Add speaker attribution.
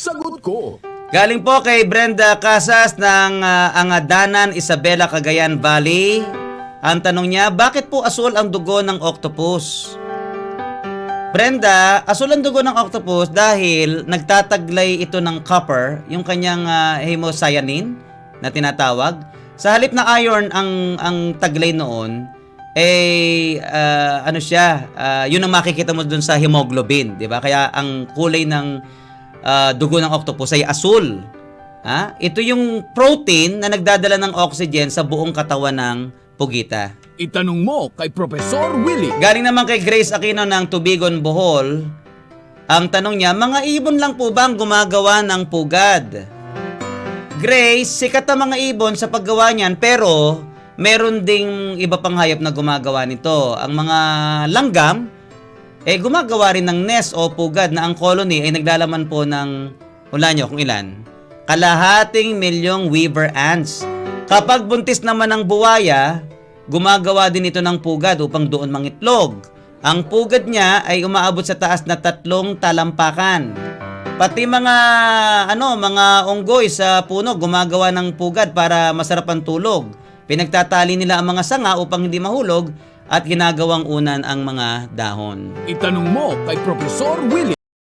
Speaker 1: Sagot ko.
Speaker 2: Galing po kay Brenda Casas ng Angadanan, Isabela, Cagayan Valley. Ang tanong niya, bakit po asul ang dugo ng octopus? Brenda, asul ang dugo ng octopus dahil nagtataglay ito ng copper, yung kanyang hemocyanin na tinatawag. Sa halip na iron ang taglay noon, ano siya, yun ang makikita mo dun sa hemoglobin, di ba? Kaya ang kulay ng dugo ng octopus ay asul. Ito yung protein na nagdadala ng oxygen sa buong katawan ng pugita.
Speaker 1: Itanong mo kay Professor Willie.
Speaker 2: Galing naman kay Grace Aquino ng Tubigon, Bohol. Ang tanong niya, mga ibon lang po ba ang gumagawa ng pugad? Grace, sikat ang mga ibon sa paggawa niyan, pero meron ding iba pang hayop na gumagawa nito. Ang mga langgam, gumagawa rin ng nest o pugad na ang colony ay naglalaman po ng, hula nyo kung ilan, 250,000,000 weaver ants. Kapag buntis naman ang buwaya, gumagawa din ito ng pugad upang doon mangitlog. Ang pugad niya ay umaabot sa taas na 3 talampakan. Pati mga unggoy sa puno gumagawa ng pugad para masarap ang tulog. Pinagtatali nila ang mga sanga upang hindi mahulog at ginagawang unan ang mga dahon.
Speaker 1: Itanong mo kay Professor Willie.